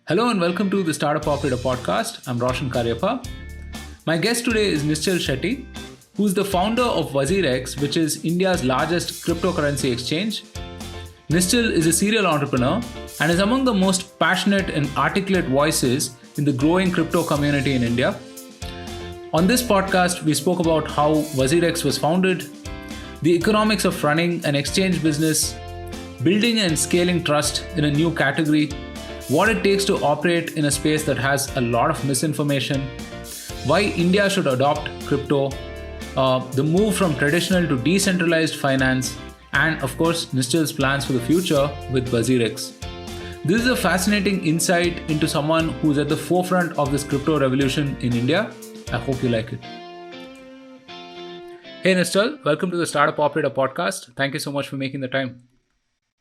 Hello and welcome to the Startup Operator podcast. I'm Roshan. My guest today is Nischal Shetty, who's the founder of WazirX, which is India's largest cryptocurrency exchange. Nischal is a serial entrepreneur and is among the most passionate and articulate voices in the growing crypto community in India. On this podcast, we spoke about how WazirX was founded, the economics of running an exchange business, building and scaling trust in a new category, what it takes to operate in a space that has a lot of misinformation, why India should adopt crypto, the move from traditional to decentralized finance, and of course, Nischal's plans for the future with WazirX. This is a fascinating insight into someone who's at the forefront of this crypto revolution in India. I hope you like it. Hey Nischal, welcome to the Startup Operator podcast. Thank you so much for making the time.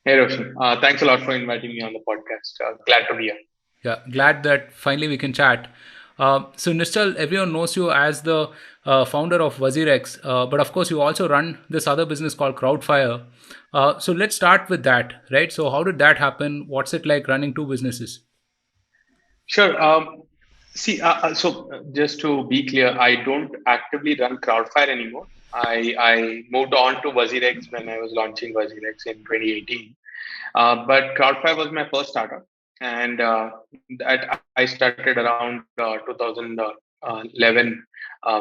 Hey Roshan, thanks a lot for inviting me on the podcast. Glad to be here. Yeah, glad that finally we can chat. So Nischal, everyone knows you as the founder of WazirX, but of course you also run this other business called Crowdfire. So let's start with that, right? So how did that happen? What's it like running two businesses? Sure. So just to be clear, I don't actively run Crowdfire anymore. I moved on to WazirX when I was launching WazirX in 2018. But Crowdfire was my first startup, and that I started around 2011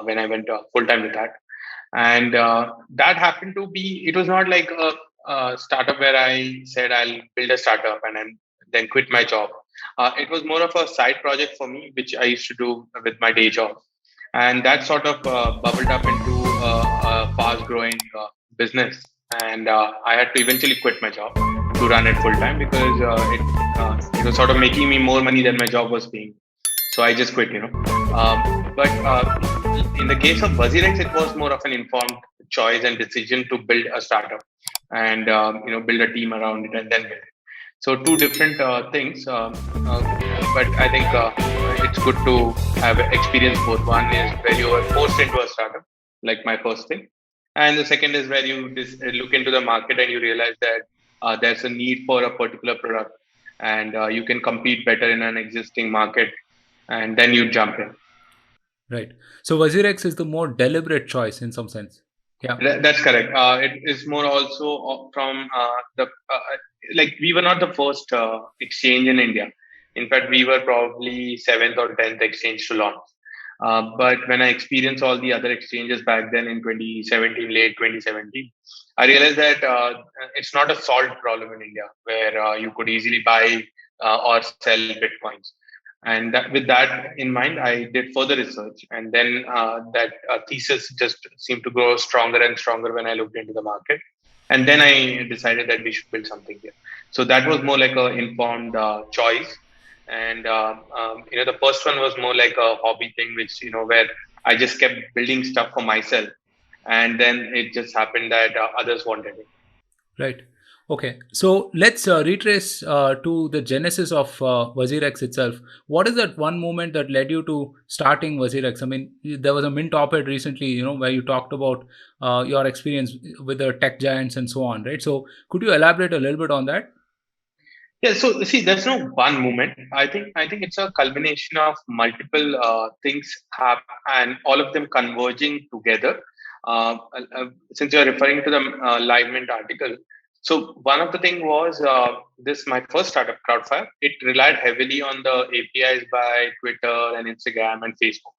when I went full time with that. And that happened to be, it was not like a startup where I said I'll build a startup and then quit my job. It was more of a side project for me, which I used to do with my day job. And that sort of bubbled up into a fast growing business. And I had to eventually quit my job to run it full time because it was sort of making me more money than my job was paying. So I just quit. But in the case of WazirX, it was more of an informed choice and decision to build a startup and build a team around it and then build it. So two different things, but I think it's good to have experience both. One is where you are forced into a startup, like my first thing, and the second is where you look into the market and you realize that there's a need for a particular product, and you can compete better in an existing market, and then you jump in. Right. So WazirX is the more deliberate choice in some sense. Yeah. That's correct. It is more also from like we were not the first exchange in India. In fact, we were probably seventh or 10th exchange to launch. But when I experienced all the other exchanges back then in 2017, late 2017, I realized that it's not a solved problem in India where you could easily buy or sell Bitcoins. And with that in mind, I did further research, and then that thesis just seemed to grow stronger and stronger when I looked into the market. And then I decided that we should build something here. So that was more like an informed choice. And the first one was more like a hobby thing, which where I just kept building stuff for myself, and then it just happened that others wanted it. Right. Okay, so let's retrace to the genesis of WazirX itself. What is that one moment that led you to starting WazirX? I mean, there was a Mint op-ed recently, where you talked about your experience with the tech giants and so on, right? So could you elaborate a little bit on that? Yeah, so see, there's no one moment. I think it's a culmination of multiple things and all of them converging together. Since you're referring to the Live Mint article, so one of the thing was this my first startup, Crowdfire. It relied heavily on the APIs by Twitter and Instagram and Facebook.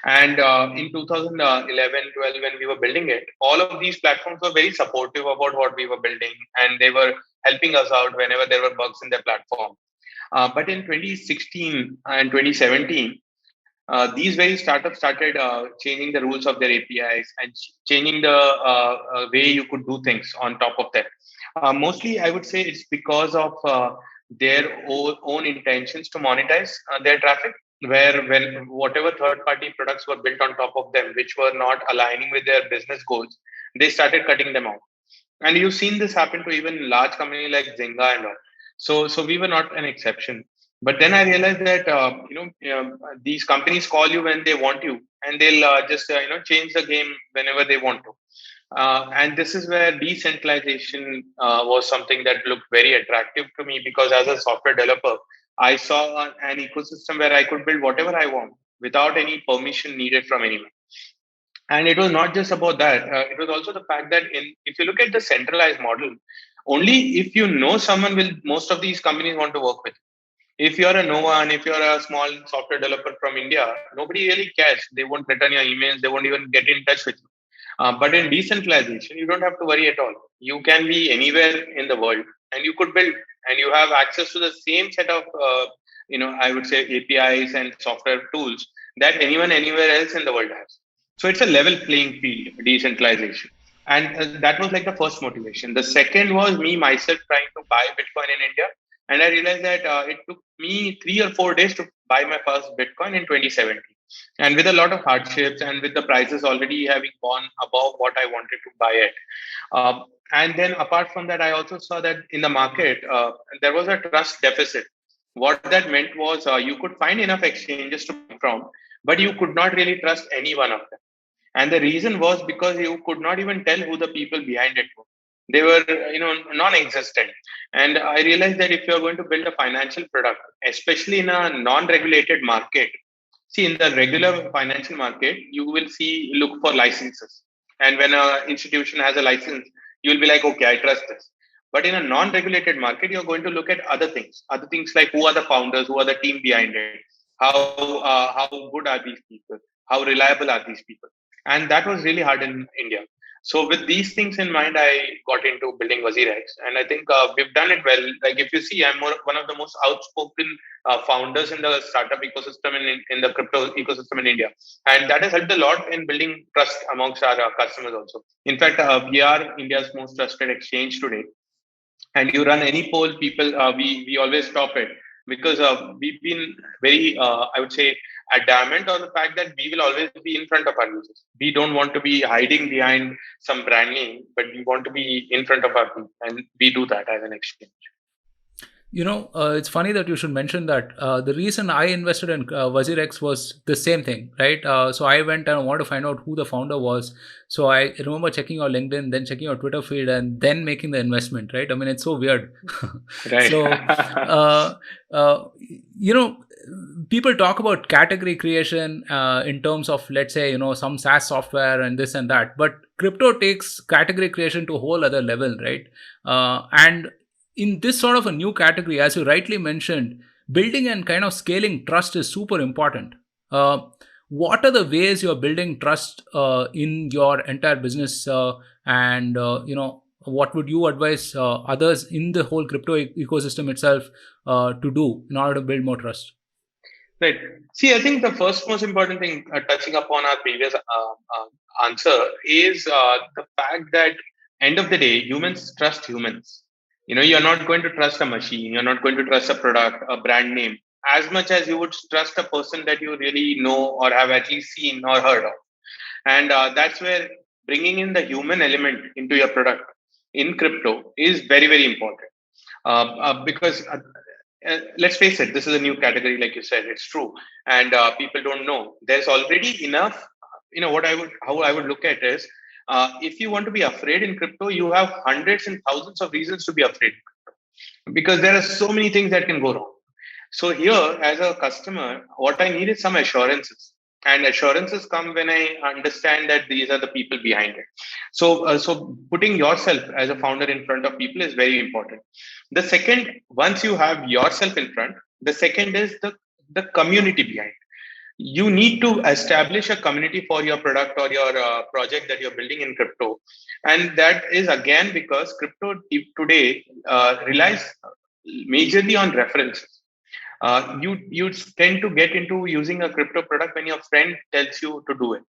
And in 2011, 12, when we were building it, all of these platforms were very supportive about what we were building, and they were helping us out whenever there were bugs in their platform. But in 2016 and 2017, these very startups started changing the rules of their APIs and changing the way you could do things on top of that. Mostly, I would say it's because of their own intentions to monetize their traffic, where when whatever third party products were built on top of them, which were not aligning with their business goals, they started cutting them out. And you've seen this happen to even large company like Zynga and all. So we were not an exception. But then I realized that these companies call you when they want you, and they'll just change the game whenever they want to. And this is where decentralization was something that looked very attractive to me, because as a software developer, I saw an ecosystem where I could build whatever I want without any permission needed from anyone. And it was not just about that. It was also the fact that if you look at the centralized model, only if you know someone will most of these companies want to work with. If you're a no one, if you're a small software developer from India, nobody really cares. They won't return your emails. They won't even get in touch with you. But in decentralization, you don't have to worry at all. You can be anywhere in the world, and you could build, and you have access to the same set of, I would say APIs and software tools that anyone anywhere else in the world has. So it's a level playing field, decentralization, and that was like the first motivation. The second was me myself trying to buy Bitcoin in India, and I realized that it took me 3 or 4 days to buy my first Bitcoin in 2017, and with a lot of hardships and with the prices already having gone above what I wanted to buy it. And then apart from that, I also saw that in the market, there was a trust deficit. What that meant was you could find enough exchanges to buy from, but you could not really trust any one of them. And the reason was because you could not even tell who the people behind it were. They were, non-existent. And I realized that if you're going to build a financial product, especially in a non-regulated market, see, in the regular financial market, you will look for licenses. And when an institution has a license, you'll be like, okay, I trust this. But in a non-regulated market, you're going to look at other things like who are the founders, who are the team behind it, how good are these people, how reliable are these people, and that was really hard in India. So with these things in mind, I got into building WazirX, and I think we've done it well. Like if you see, one of the most outspoken founders in the startup ecosystem in the crypto ecosystem in India. And that has helped a lot in building trust amongst our customers also. In fact, we are India's most trusted exchange today. And you run any poll, people, we always stop it because we've been very, I would say, adamant on the fact that we will always be in front of our users. We don't want to be hiding behind some brand name, but we want to be in front of our people. And we do that as an exchange. It's funny that you should mention that. The reason I invested in WazirX was the same thing, right? So I went and wanted to find out who the founder was. So I remember checking your LinkedIn, then checking your Twitter feed, and then making the investment, right? I mean, it's so weird. Right. So, people talk about category creation in terms of, let's say, some SaaS software and this and that. But crypto takes category creation to a whole other level, right? And in this sort of a new category, as you rightly mentioned, building and kind of scaling trust is super important. What are the ways you're building trust in your entire business? And what would you advise others in the whole crypto ecosystem itself to do in order to build more trust? Right. See, I think the first most important thing, touching upon our previous answer, is the fact that end of the day, humans trust humans. You're not going to trust a machine. You're not going to trust a product, a brand name, as much as you would trust a person that you really know or have at least seen or heard of. And that's where bringing in the human element into your product in crypto is very, very important. Because let's face it, this is a new category, like you said, it's true. And people don't know. There's already enough, how I would look at is, if you want to be afraid in crypto, you have hundreds and thousands of reasons to be afraid because there are so many things that can go wrong. So here, as a customer, what I need is some assurances. And assurances come when I understand that these are the people behind it. So putting yourself as a founder in front of people is very important. The second, once you have yourself in front, the second is the community behind. You need to establish a community for your product or your project that you're building in crypto. And that is again because crypto today relies majorly on references. You tend to get into using a crypto product when your friend tells you to do it,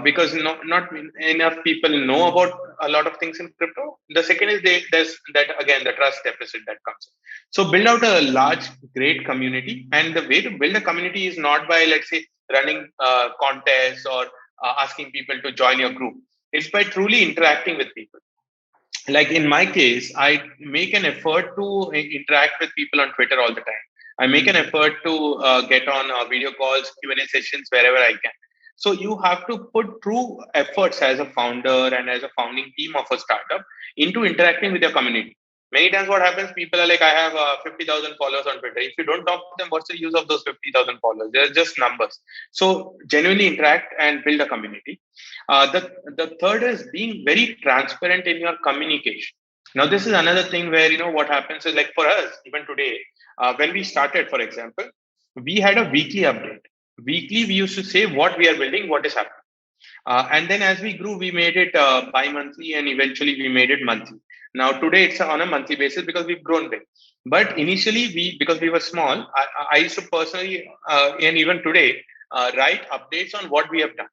because not enough people know about a lot of things in crypto. The second is there's that again the trust deficit that comes in. So build out a large, great community, and the way to build a community is not by, let's say, running contests or asking people to join your group. It's by truly interacting with people. Like in my case, I make an effort to interact with people on Twitter all the time. I make an effort to get on video calls, Q&A sessions wherever I can. So you have to put true efforts as a founder and as a founding team of a startup into interacting with your community. Many times what happens, people are like, I have 50,000 followers on Twitter. If you don't talk to them, what's the use of those 50,000 followers? They're just numbers. So genuinely interact and build a community. The third is being very transparent in your communication. Now, this is another thing where, what happens is, like, for us, even today, when we started, for example, we had a weekly update. Weekly, we used to say what we are building, what is happening. And then as we grew, we made it bi-monthly, and eventually we made it monthly. Now today it's on a monthly basis because we've grown big. But initially, because we were small, I used to personally, and even today, write updates on what we have done.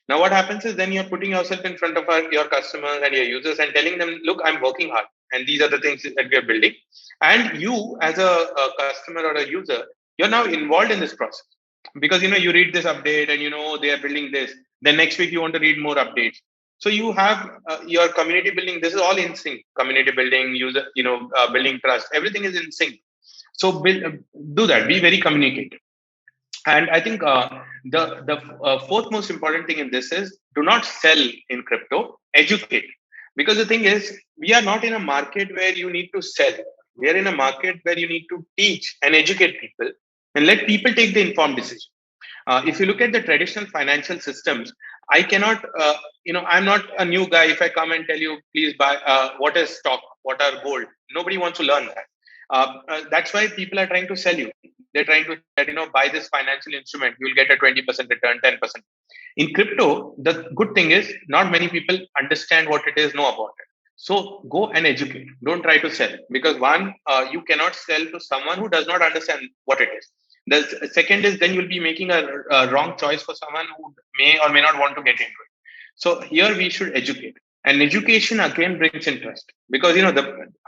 Now what happens is, then you're putting yourself in front of your customers and your users and telling them, look, I'm working hard, and these are the things that we are building. And you, as a customer or a user, you're now involved in this process, because you read this update and they are building this. Then next week you want to read more updates. So you have your community building. This is all in sync. Community building, user, building trust. Everything is in sync. So do that. Be very communicative. And I think the fourth most important thing in this is, do not sell in crypto, educate. Because the thing is, we are not in a market where you need to sell. We are in a market where you need to teach and educate people and let people take the informed decision. If you look at the traditional financial systems, I cannot, I'm not a new guy. If I come and tell you, please buy, what is stock, what are gold, nobody wants to learn that. That's why people are trying to sell you. They're trying to that, buy this financial instrument, you'll get a 20% return, 10%. In crypto, the good thing is not many people understand what it is, know about it. So go and educate. Don't try to sell, because one, you cannot sell to someone who does not understand what it is. The second is, then you'll be making a wrong choice for someone who may or may not want to get into it. So here we should educate. And education again brings interest, because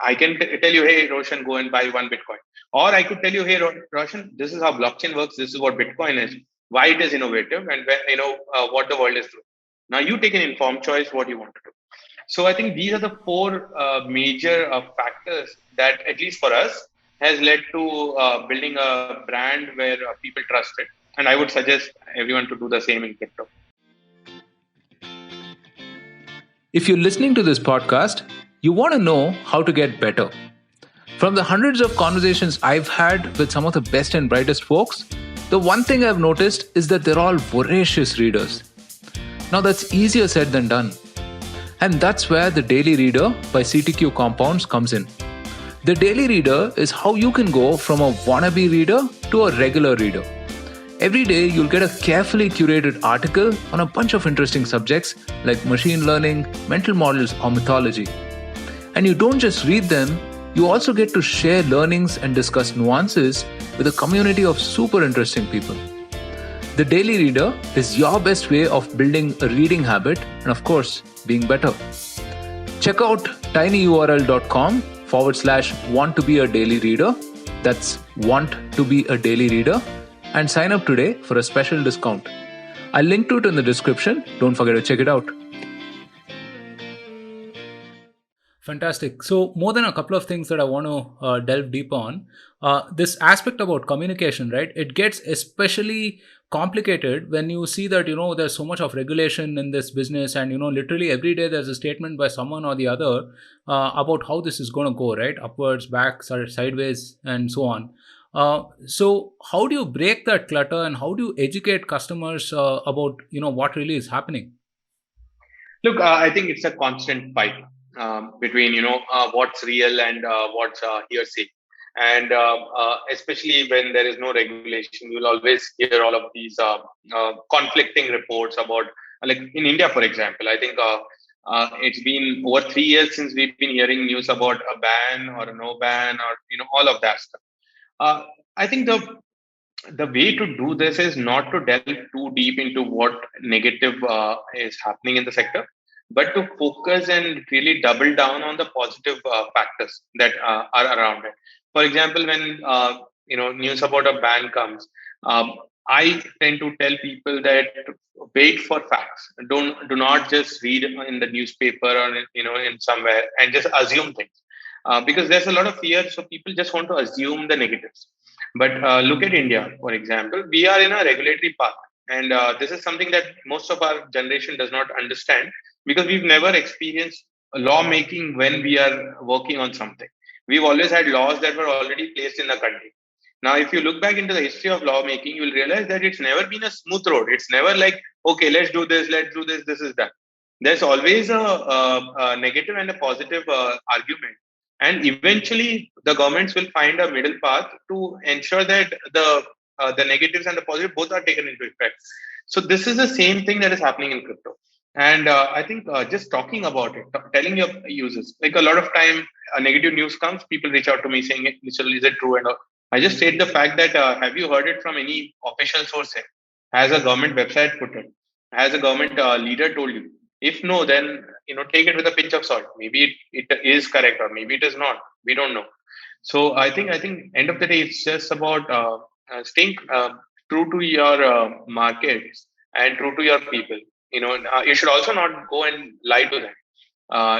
I can tell you, hey Roshan, go and buy one Bitcoin, or I could tell you, hey Roshan, this is how blockchain works. This is what Bitcoin is, why it is innovative, and what the world is doing. Now you take an informed choice what you want to do. So I think these are the four major factors that, at least for us, has led to building a brand where people trust it. And I would suggest everyone to do the same in crypto. If you're listening to this podcast, you want to know how to get better. From the hundreds of conversations I've had with some of the best and brightest folks, the one thing I've noticed is that they're all voracious readers. Now that's easier said than done. And that's where the Daily Reader by CTQ Compounds comes in. The Daily Reader is how you can go from a wannabe reader to a regular reader. Every day, you'll get a carefully curated article on a bunch of interesting subjects like machine learning, mental models, or mythology. And you don't just read them, you also get to share learnings and discuss nuances with a community of super interesting people. The Daily Reader is your best way of building a reading habit and, of course, being better. Check out tinyurl.com/want to be a daily reader. That's want to be a daily reader. And sign up today for a special discount. I'll link to it in the description. Don't forget to check it out. Fantastic. So more than a couple of things that I want to delve deep on. This aspect about communication, right? It gets especially complicated when you see that, there's so much of regulation in this business, and, literally every day there's a statement by someone or the other about how this is going to go, right? Upwards, back, sideways, and so on. So how do you break that clutter, and how do you educate customers about, what really is happening? Look, I think it's a constant fight between, what's real and what's hearsay. And especially when there is no regulation, you'll always hear all of these conflicting reports about, like in India, for example. I think it's been over 3 years since we've been hearing news about a ban or a no ban, or all of that stuff. I think the way to do this is not to delve too deep into what negative is happening in the sector, but to focus and really double down on the positive factors that are around it. For example, when news about a ban comes, I tend to tell people that wait for facts. Do not just read in the newspaper or in somewhere and just assume things. Because there's a lot of fear, so people just want to assume the negatives. But look at India, for example. We are in a regulatory path, and this is something that most of our generation does not understand, because we've never experienced lawmaking when we are working on something. We've always had laws that were already placed in the country. Now, if you look back into the history of lawmaking, you will realize that it's never been a smooth road. It's never like, okay, let's do this, this is done. There's always a negative and a positive argument. And eventually, the governments will find a middle path to ensure that the negatives and the positive both are taken into effect. So this is the same thing that is happening in crypto. And I think just talking about it, telling your users, like a lot of time, negative news comes, people reach out to me saying, Nischal, is it true? And all. I just state the fact that have you heard it from any official source? Has a government website put it? Has a government leader told you? If no, then take it with a pinch of salt. Maybe it is correct or maybe it is not. We don't know. So I think end of the day, it's just about staying true to your markets and true to your people. You should also not go and lie to them.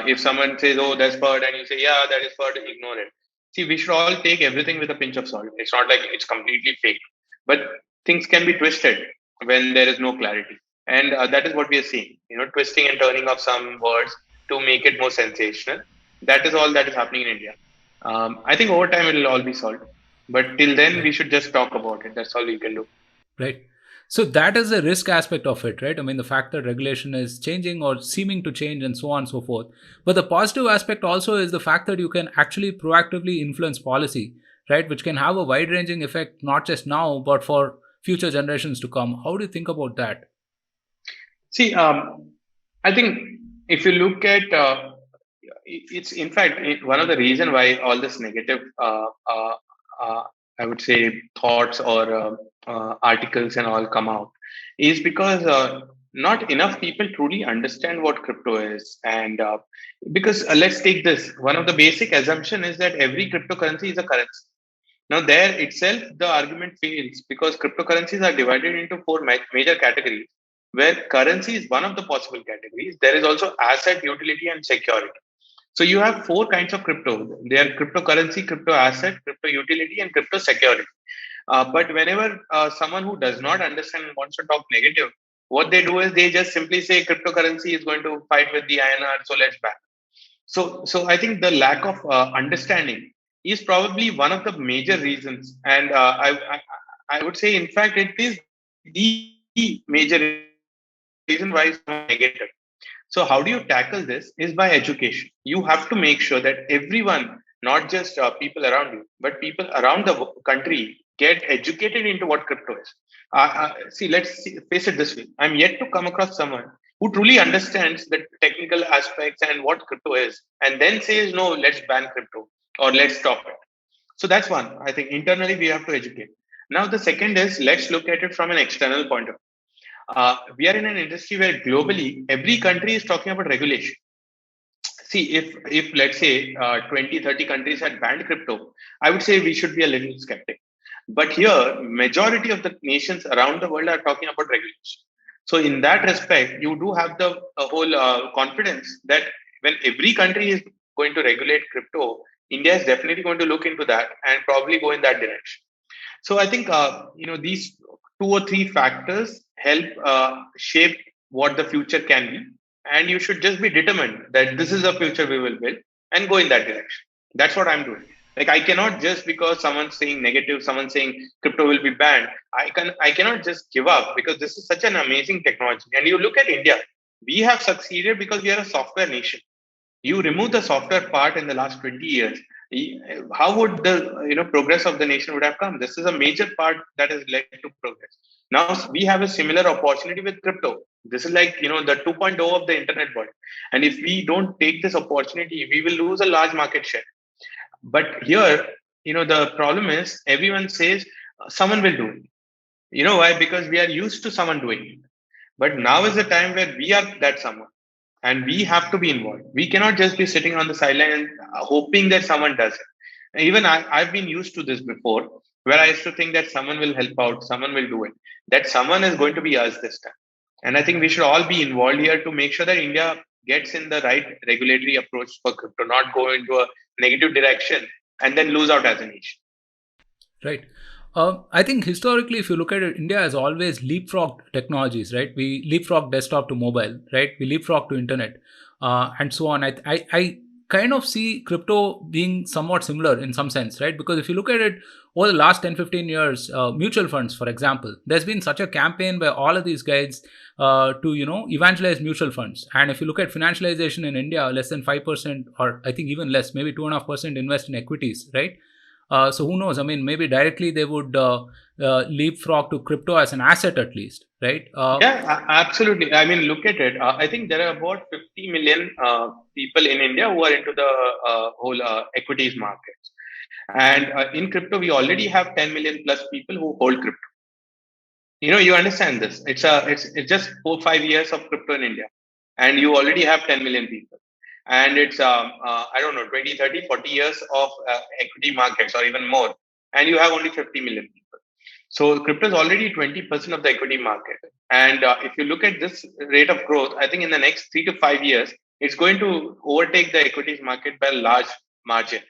If someone says, "Oh, that's FUD," and you say, "Yeah, that is FUD," ignore it. See, we should all take everything with a pinch of salt. It's not like it's completely fake, but things can be twisted when there is no clarity, and that is what we are seeing. Twisting and turning of some words to make it more sensational. That is all that is happening in India. I think over time it will all be solved, but till then we should just talk about it. That's all we can do. Right. So that is the risk aspect of it, right? I mean, the fact that regulation is changing or seeming to change and so on and so forth. But the positive aspect also is the fact that you can actually proactively influence policy, right? Which can have a wide ranging effect, not just now, but for future generations to come. How do you think about that? See, I think if you look at it's in fact one of the reason why all this negative I would say thoughts or articles and all come out is because not enough people truly understand what crypto is. And because let's take this, one of the basic assumption is that every cryptocurrency is a currency. Now there itself the argument fails because cryptocurrencies are divided into four major categories, where currency is one of the possible categories. There is also asset, utility, and security. So you have four kinds of crypto. They are cryptocurrency, crypto asset, crypto utility, and crypto security. But whenever someone who does not understand and wants to talk negative, what they do is they just simply say cryptocurrency is going to fight with the INR, so let's ban. So I think the lack of understanding is probably one of the major reasons, and I would say, in fact, it is the major reason why it's negative. So how do you tackle this is by education. You have to make sure that everyone, not just people around you, but people around the country get educated into what crypto is. Face it this way. I'm yet to come across someone who truly understands the technical aspects and what crypto is, and then says, no, let's ban crypto or let's stop it. So that's one. I think internally we have to educate. Now, the second is let's look at it from an external point of view. We are in an industry where globally every country is talking about regulation. See, if let's say 20, 30 countries had banned crypto, I would say we should be a little skeptic. But here, majority of the nations around the world are talking about regulation. So in that respect, you do have the whole confidence that when every country is going to regulate crypto, India is definitely going to look into that and probably go in that direction. So I think these two or three factors help shape what the future can be, and you should just be determined that this is the future we will build and go in that direction. That's what I'm doing. Like, I cannot just because someone's saying negative, someone's saying crypto will be banned, I cannot just give up because this is such an amazing technology. And you look at India, we have succeeded because we are a software nation. You remove the software part in the last 20 years, how would the progress of the nation would have come? This is a major part that has led to progress. Now we have a similar opportunity with crypto. This is like the 2.0 of the internet world, and if we don't take this opportunity, we will lose a large market share. But here, the problem is everyone says someone will do it. You know why? Because we are used to someone doing it. But now is the time where we are that someone, and we have to be involved. We cannot just be sitting on the sideline and hoping that someone does it. Even I've been used to this before, where I used to think that someone will help out, someone will do it. That someone is going to be us this time. And I think we should all be involved here to make sure that India gets in the right regulatory approach for crypto, not go into a negative direction and then lose out as a nation. Right. I think historically, if you look at it, India has always leapfrogged technologies, right? We leapfrog desktop to mobile, right? We leapfrog to internet, and so on. I kind of see crypto being somewhat similar in some sense, right? Because if you look at it over the last 10, 15 years, mutual funds, for example, there's been such a campaign by all of these guys to, evangelize mutual funds. And if you look at financialization in India, less than 5%, or I think even less, maybe 2.5% invest in equities, right? So who knows? I mean, maybe directly they would leapfrog to crypto as an asset at least, right? Yeah, absolutely. I mean, look at it. I think there are about 50 million people in India who are into the whole equities markets. And in crypto, we already have 10 million plus people who hold crypto. You understand this. It's just 4 5 years of crypto in India, and you already have 10 million people. And it's I don't know 20, 30, 40 years of equity markets or even more, and you have only 50 million people. So crypto is already 20% of the equity market. And if you look at this rate of growth, I think in the next 3 to 5 years, it's going to overtake the equities market by a large margin.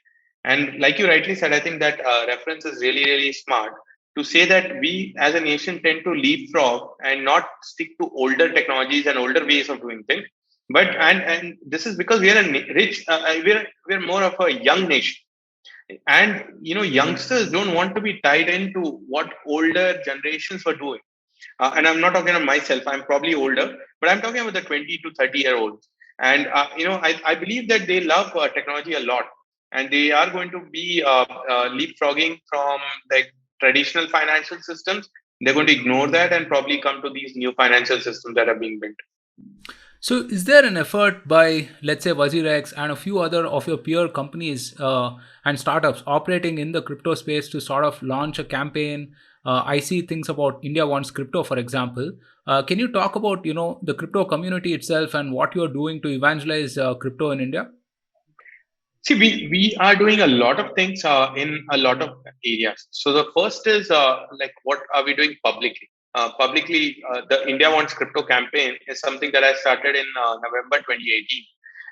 And like you rightly said, I think that reference is really, really smart to say that we as a nation tend to leapfrog and not stick to older technologies and older ways of doing things. But and this is because we are rich, we're more of a young nation, and youngsters don't want to be tied into what older generations were doing. And I'm not talking of myself, I'm probably older, but I'm talking about the 20 to 30-year olds. And I believe that they love technology a lot, and they are going to be leapfrogging from the traditional financial systems. They're going to ignore that and probably come to these new financial systems that are being built. So, is there an effort by, let's say, WazirX and a few other of your peer companies and startups operating in the crypto space to sort of launch a campaign? I see things about India Wants Crypto, for example. Can you talk about, the crypto community itself and what you're doing to evangelize crypto in India? See, we are doing a lot of things in a lot of areas. So the first is like, what are we doing publicly? The India Wants Crypto campaign is something that I started in November 2018,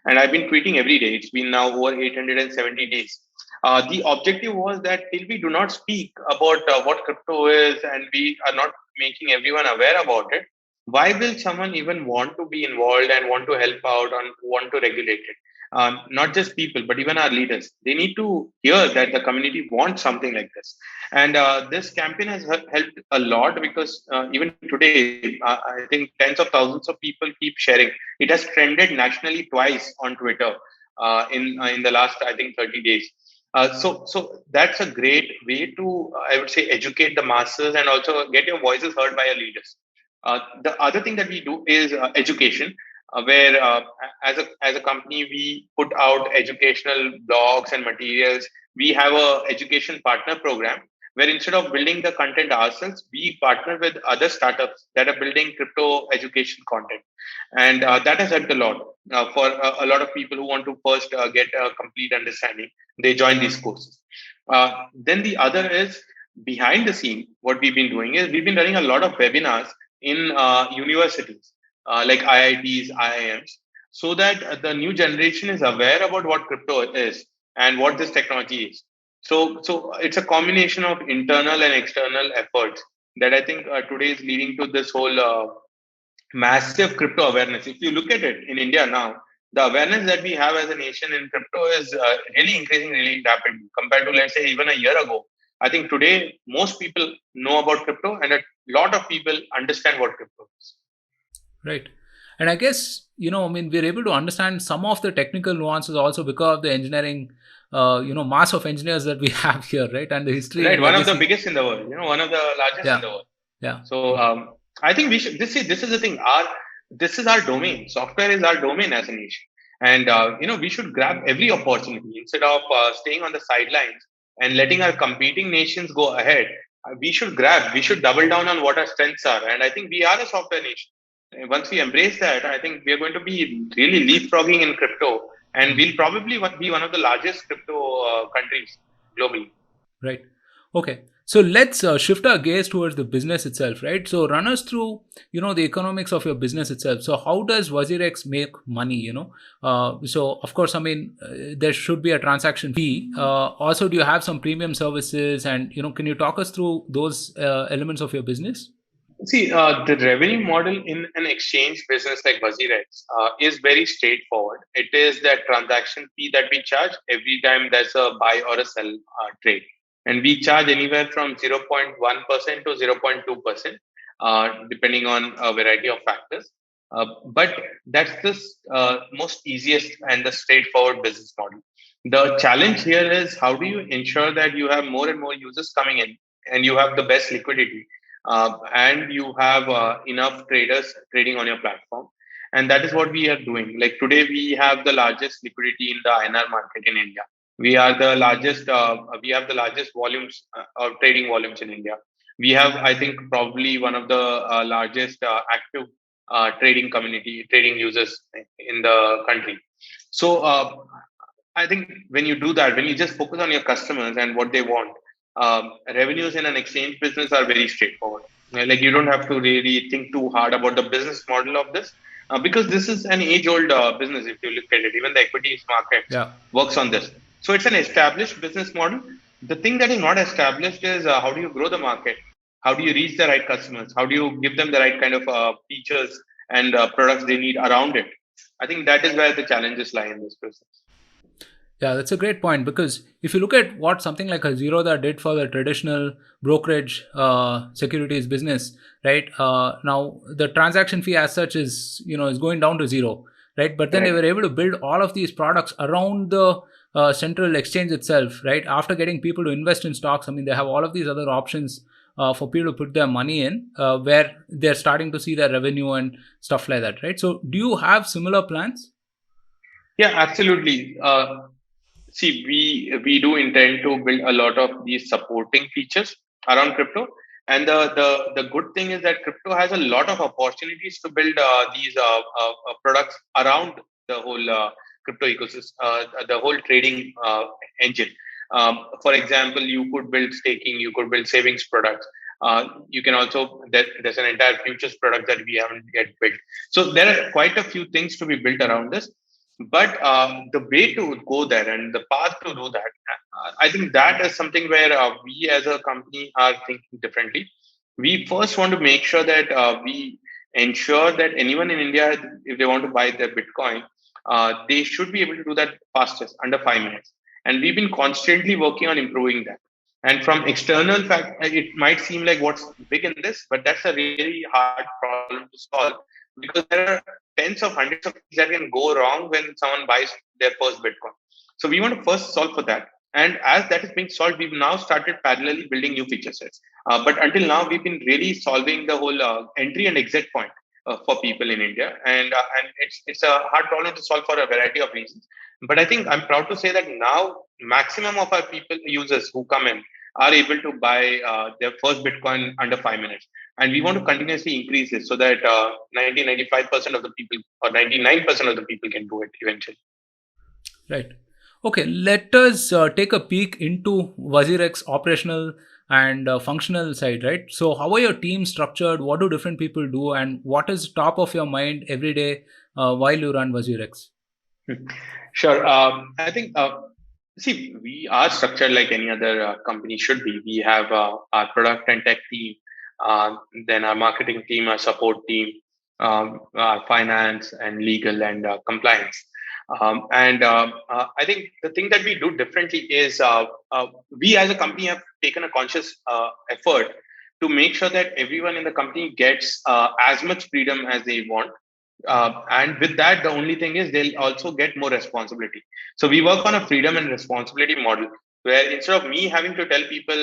and I've been tweeting every day. It's been now over 870 days. The objective was that till we do not speak about what crypto is and we are not making everyone aware about it, why will someone even want to be involved and want to help out and want to regulate it? Not just people, but even our leaders. They need to hear that the community wants something like this. And this campaign has helped a lot because even today, I think tens of thousands of people keep sharing. It has trended nationally twice on Twitter in the last, I think, 30 days. So that's a great way to, I would say, educate the masses and also get your voices heard by your leaders. The other thing that we do is education, where as a company we put out educational blogs and materials. We have a education partner program where instead of building the content ourselves, we partner with other startups that are building crypto education content, and that has helped a lot for a lot of people who want to first get a complete understanding. They join these courses. Then the other is behind the scene. What we've been doing is we've been running a lot of webinars in universities like IITs, IIMs, so that the new generation is aware about what crypto is and what this technology is. So it's a combination of internal and external efforts that I think today is leading to this whole massive crypto awareness. If you look at it in India now, the awareness that we have as a nation in crypto is really increasing really rapidly compared to, let's say, even a year ago. I think today most people know about crypto, and a lot of people understand what crypto is. Right. And I guess, I mean, we're able to understand some of the technical nuances also because of the engineering, mass of engineers that we have here, right? And the history. Right. One of the biggest in the world, one of the largest in the world. Yeah. So I think we should, this is the thing. This is our domain. Software is our domain as a nation. And, we should grab every opportunity instead of staying on the sidelines and letting our competing nations go ahead. We should double down on what our strengths are. And I think we are a software nation. Once we embrace that, I think we are going to be really leapfrogging in crypto, and we'll probably be one of the largest crypto countries globally. Right. Okay. So let's shift our gaze towards the business itself, right? So run us through, the economics of your business itself. So how does WazirX make money? So of course, I mean, there should be a transaction fee. Also, do you have some premium services? And can you talk us through those elements of your business? See, the revenue model in an exchange business like WazirX is very straightforward. It is that transaction fee that we charge every time there's a buy or a sell trade. And we charge anywhere from 0.1% to 0.2%, depending on a variety of factors. But that's the most easiest and the straightforward business model. The challenge here is how do you ensure that you have more and more users coming in and you have the best liquidity and you have enough traders trading on your platform. And that is what we are doing. Like today, we have the largest liquidity in the INR market in India. We are the largest. We have the largest volumes of trading volumes in India. We have, I think, probably one of the largest active trading users in the country. So I think when you do that, when you just focus on your customers and what they want, revenues in an exchange business are very straightforward. Like you don't have to really think too hard about the business model of this because this is an age-old business. If you look at it, even the equities market Yeah. works on this. So it's an established business model. The thing that is not established is how do you grow the market? How do you reach the right customers? How do you give them the right kind of features and products they need around it? I think that is where the challenges lie in this business. Yeah, that's a great point, because if you look at what something like a Zerodha did for the traditional brokerage securities business, right? Now the transaction fee as such is going down to zero, right? But then they Correct. were able to build all of these products around the central exchange itself, right? After getting people to invest in stocks, I mean, they have all of these other options for people to put their money in, where they're starting to see their revenue and stuff like that, right? So, do you have similar plans? Yeah, absolutely. See, we do intend to build a lot of these supporting features around crypto, and the good thing is that crypto has a lot of opportunities to build these products around the whole crypto ecosystem, the whole trading engine. For example, you could build staking, you could build savings products. You can also there's an entire futures product that we haven't yet built. So there are quite a few things to be built around this, but the way to go there and the path to do that, I think that is something where we as a company are thinking differently. We first want to make sure that we ensure that anyone in India, if they want to buy their Bitcoin, they should be able to do that fastest, under 5 minutes. And we've been constantly working on improving that. And from external fact, it might seem like what's big in this, but that's a really hard problem to solve because there are tens of hundreds of things that can go wrong when someone buys their first Bitcoin. So we want to first solve for that. And as that is being solved, we've now started parallelly building new feature sets. But until now, we've been really solving the whole entry and exit point for people in India, and it's a hard problem to solve for a variety of reasons. But I think I'm proud to say that now maximum of our people users who come in are able to buy their first Bitcoin under 5 minutes. And we want to continuously increase this so that 95% of the people or 99% of the people can do it eventually. Right. Okay, let us take a peek into WazirX operational and functional side, right? So, how are your teams structured? What do different people do? And what is top of your mind every day while you run WazirX? Sure. I think, see, we are structured like any other company should be. We have our product and tech team, then our marketing team, our support team, our finance and legal and compliance. And I think the thing that we do differently is we as a company have taken a conscious effort to make sure that everyone in the company gets as much freedom as they want, and with that, the only thing is they'll also get more responsibility. So we work on a freedom and responsibility model where instead of me having to tell people,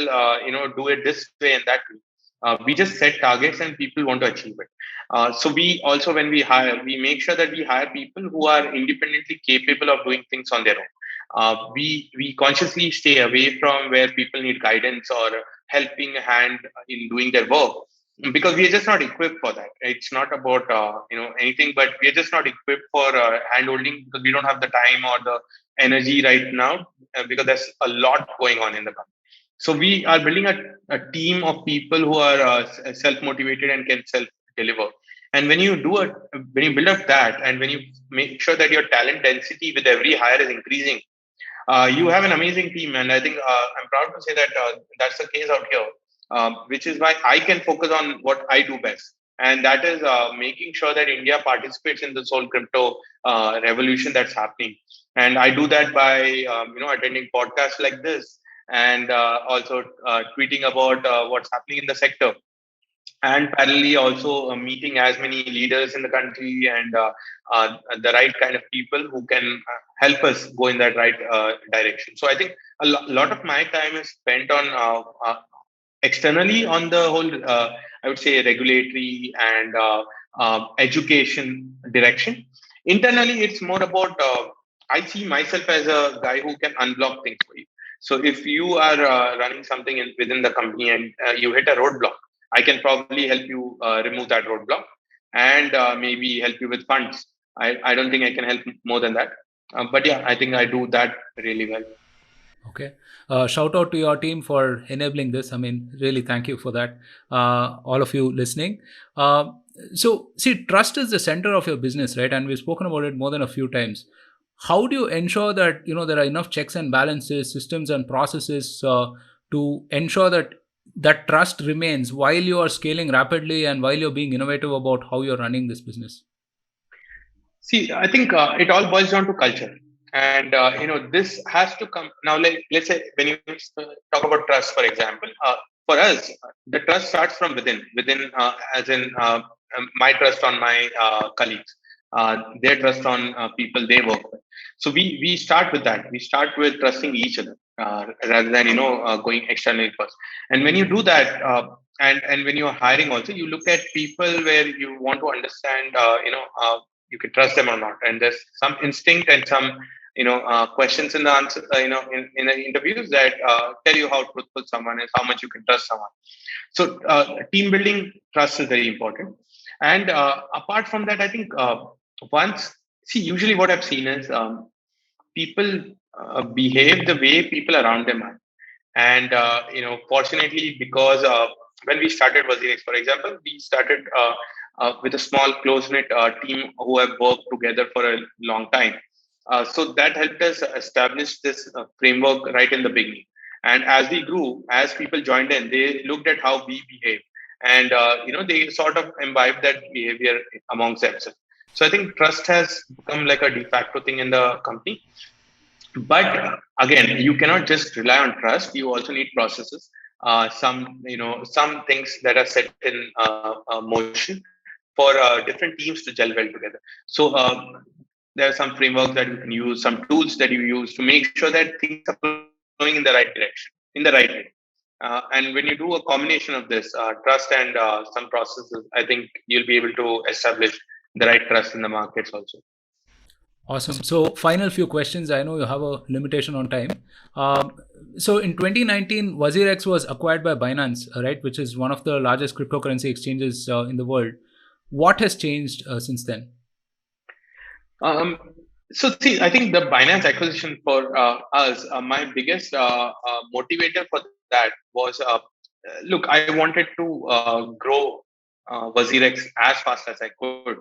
do it this way and that way, we just set targets and people want to achieve it. So we also, when we hire, we make sure that we hire people who are independently capable of doing things on their own. We consciously stay away from where people need guidance or helping hand in doing their work because we are just not equipped for that. It's not about anything, but we are just not equipped for hand holding because we don't have the time or the energy right now because there's a lot going on in the company. So we are building a team of people who are self motivated and can self deliver. And when you build up that, and when you make sure that your talent density with every hire is increasing, you have an amazing team. And I think I'm proud to say that that's the case out here. which is why I can focus on what I do best. And that is making sure that India participates in this whole crypto revolution that's happening. And I do that by attending podcasts like this, and also tweeting about what's happening in the sector, and parallelly also meeting as many leaders in the country, and the right kind of people who can help us go in that right direction. So I think lot of my time is spent on externally on the whole, I would say, regulatory and education direction. Internally, it's more about I see myself as a guy who can unblock things for you. So if you are running something within the company, and you hit a roadblock, I can probably help you remove that roadblock, and maybe help you with funds. I don't think I can help more than that. But yeah, I think I do that really well. Okay. Shout out to your team for enabling this. I mean, really, thank you for that. All of you listening. So, see, trust is the center of your business, right? And we've spoken about it more than a few times. How do you ensure that there are enough checks and balances, systems and processes to ensure that that trust remains while you are scaling rapidly and while you're being innovative about how you're running this business? See, I think it all boils down to culture, and this has to come now. Let's say when you talk about trust, for example, for us, the trust starts from within, as in my trust on my colleagues, their trust on people they work with. So we start with that. We start with trusting each other rather than going externally first. And when you do that, and when you're hiring also, you look at people where you want to understand, you can trust them or not, and there's some instinct and some questions in the answer, in the interviews that tell you how truthful someone is, how much you can trust someone. So team building, trust is very important. And apart from that, I think once see usually what I've seen is people behave the way people around them are. And fortunately, because when we started WazirX, for example, we started with a small close knit team who have worked together for a long time. So that helped us establish this framework right in the beginning. And as we grew, as people joined in, they looked at how we behave, and they sort of imbibed that behavior amongst themselves. So I think trust has become like a de facto thing in the company. But again, you cannot just rely on trust. You also need processes. Some things that are set in motion for different teams to gel well together. So there are some frameworks that you can use, some tools that you use to make sure that things are flowing in the right direction, in the right way. And when you do a combination of this trust and some processes, I think you'll be able to establish the right trust in the markets also. Awesome. So, final few questions. I know you have a limitation on time. So, in 2019, WazirX was acquired by Binance, right, which is one of the largest cryptocurrency exchanges in the world. What has changed since then? So, see, I think the Binance acquisition for us, my biggest motivator for that was, look, I wanted to grow WazirX as fast as I could.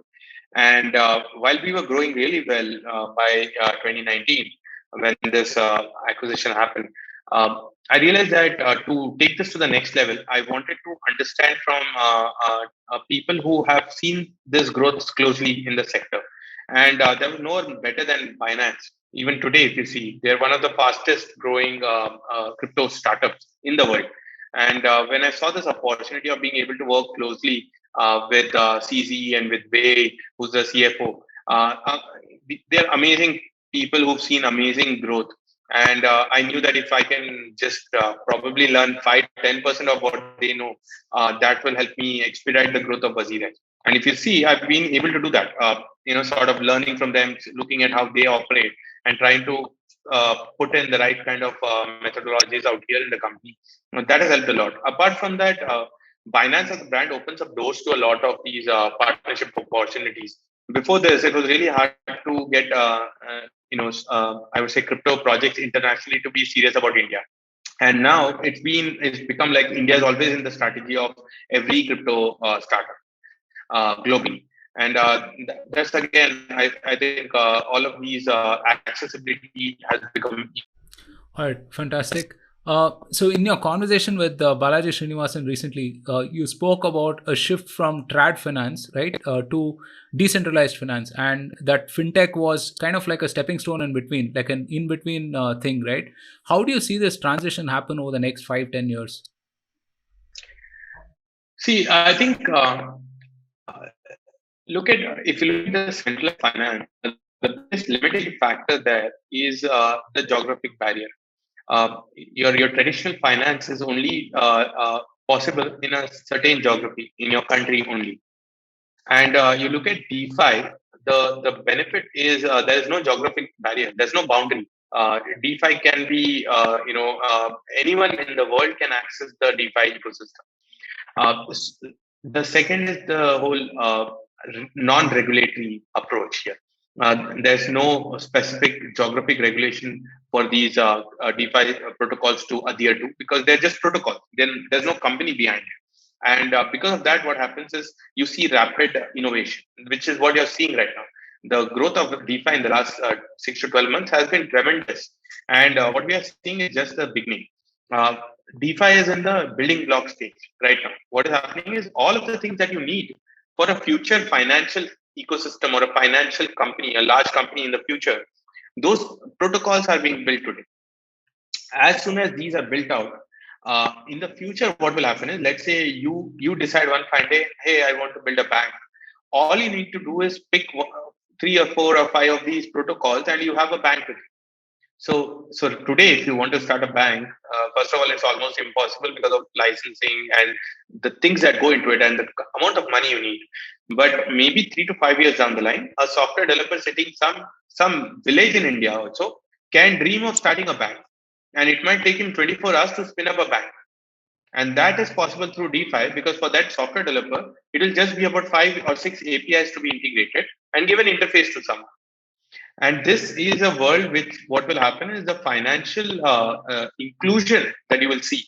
And while we were growing really well by 2019, when this acquisition happened, I realized that to take this to the next level, I wanted to understand from people who have seen this growth closely in the sector. And there was no one better than Binance. Even today, if you see, they're one of the fastest growing crypto startups in the world. And when I saw this opportunity of being able to work closely with CZ and with Bay, who's the CFO, they're amazing people who've seen amazing growth. And I knew that if I can just probably learn 5-10% of what they know, that will help me expedite the growth of WazirX. And if you see, I've been able to do that, sort of learning from them, looking at how they operate and trying to put in the right kind of methodologies out here in the company. That has helped a lot. Apart from that, Binance as a brand opens up doors to a lot of these partnership opportunities. Before this, it was really hard to get, I would say, crypto projects internationally to be serious about India. And now it's become like India is always in the strategy of every crypto startup globally. And that's again, I think all of these accessibility has become. All right, fantastic. So in your conversation with Balaji Srinivasan recently, you spoke about a shift from trad finance, right, to decentralized finance, and that fintech was kind of like a stepping stone in between, like an in-between thing, right? How do you see this transition happen over the next 5-10 years? See, I think look at if you look at the centralized finance, the biggest limiting factor there is the geographic barrier. Your traditional finance is only possible in a certain geography in your country only. And you look at DeFi, the benefit is there is no geographic barrier. There's no boundary. DeFi can be anyone in the world can access the DeFi ecosystem. The second is the whole non-regulatory approach here. There's no specific geographic regulation for these DeFi protocols to adhere to because they're just protocols. Then there's no company behind it. And because of that, what happens is you see rapid innovation, which is what you're seeing right now. The growth of DeFi in the last 6 to 12 months has been tremendous. And what we are seeing is just the beginning. Uh, DeFi is in the building block stage right now. What is happening is all of the things that you need for a future financial ecosystem or a financial company, a large company in the future, those protocols are being built today. As soon as these are built out, in the future, what will happen is, let's say you decide one fine day, hey, I want to build a bank. All you need to do is pick three or four or five of these protocols, and you have a bank with you. So today, if you want to start a bank, first of all, it's almost impossible because of licensing and the things that go into it and the amount of money you need. But maybe 3 to 5 years down the line, a software developer sitting some village in India also can dream of starting a bank, and it might take him 24 hours to spin up a bank. And that is possible through DeFi because for that software developer, it will just be about 5 or 6 APIs to be integrated and give an interface to someone. And this is a world which what will happen is the financial inclusion that you will see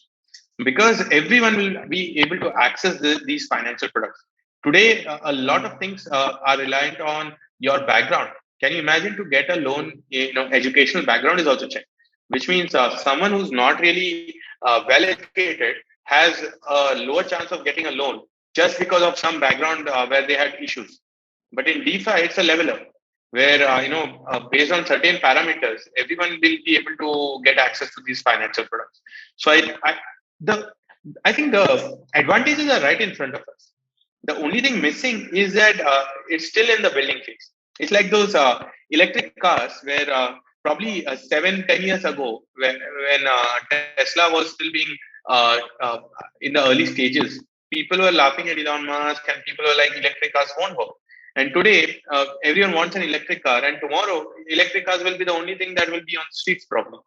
because everyone will be able to access these financial products. Today, a lot of things are reliant on your background. Can you imagine to get a loan? Educational background is also checked, which means someone who's not really well educated has a lower chance of getting a loan just because of some background where they had issues. But in DeFi, it's a leveler where based on certain parameters, everyone will be able to get access to these financial products. So the I think the advantages are right in front of us. The only thing missing is that it's still in the building phase. It's like those electric cars where probably 7-10 years ago, when Tesla was still being in the early stages, people were laughing at Elon Musk and people were like, electric cars won't work. And today, everyone wants an electric car, and tomorrow, electric cars will be the only thing that will be on the streets, probably,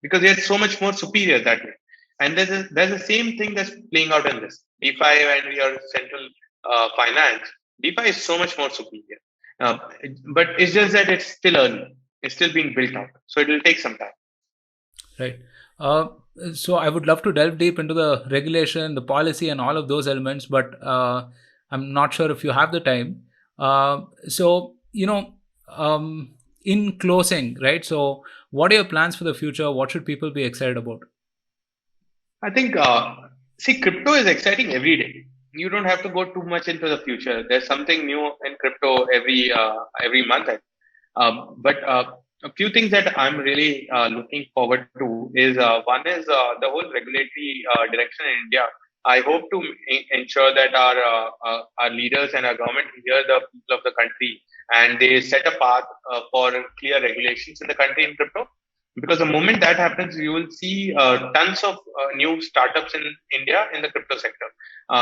because they're so much more superior that way. And there's the same thing that's playing out in this DeFi and your central finance. DeFi is so much more superior, but it's just that it's still early. It's still being built out, so it will take some time. Right. Uh, so I would love to delve deep into the regulation, the policy, and all of those elements, but I'm not sure if you have the time. So, in closing, right? So, what are your plans for the future? What should people be excited about? I think, see, crypto is exciting every day. You don't have to go too much into the future. There's something new in crypto every month. But a few things that I'm really looking forward to is one is the whole regulatory direction in India. I hope to ensure that our leaders and our government hear the people of the country and they set a path for clear regulations in the country in crypto, because the moment that happens, you will see tons of new startups in India in the crypto sector,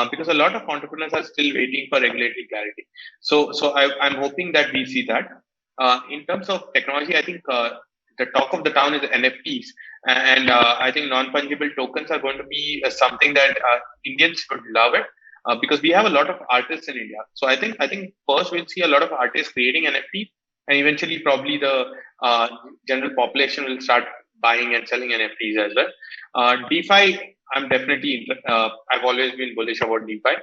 because a lot of entrepreneurs are still waiting for regulatory clarity. I'm hoping that we see that. In terms of technology, I think the talk of the town is NFTs, and I think non-fungible tokens are going to be something that Indians would love it. Because we have a lot of artists in India, so I think first we'll see a lot of artists creating NFTs, and eventually probably the general population will start buying and selling NFTs as well. DeFi, I've always been bullish about DeFi.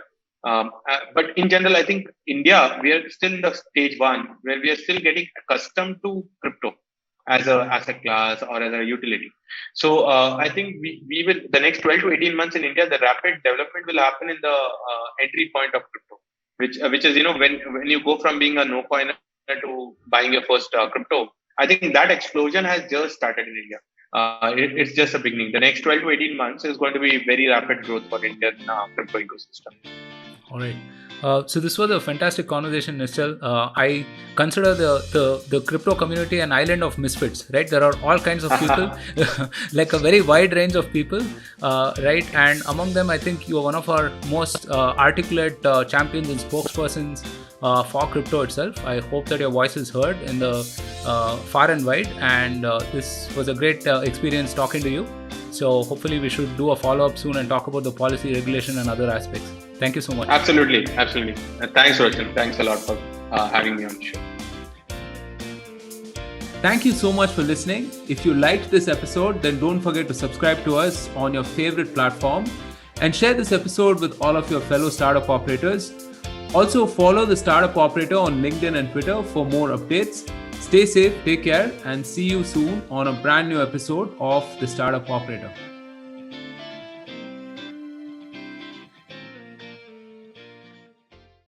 But in general, I think India, we are still in the stage one where we are still getting accustomed to crypto. as a asset class or as a utility. So I think we will, the next 12 to 18 months in India, the rapid development will happen in the entry point of crypto, which is, when you go from being a no coiner to buying your first crypto. I think that explosion has just started in India. It's just a beginning. The next 12 to 18 months is going to be very rapid growth for Indian crypto ecosystem. All right. So this was a fantastic conversation, Nischal. I consider the crypto community an island of misfits, right? There are all kinds of people, like a very wide range of people, right? And among them, I think you are one of our most articulate champions and spokespersons for crypto itself. I hope that your voice is heard in the far and wide. And this was a great experience talking to you. So hopefully we should do a follow-up soon and talk about the policy, regulation and other aspects. Thank you so much. Absolutely. Thanks, Roshan. Thanks a lot for having me on the show. Thank you so much for listening. If you liked this episode, then don't forget to subscribe to us on your favorite platform and share this episode with all of your fellow startup operators. Also, follow the Startup Operator on LinkedIn and Twitter for more updates. Stay safe, take care, and see you soon on a brand new episode of the Startup Operator.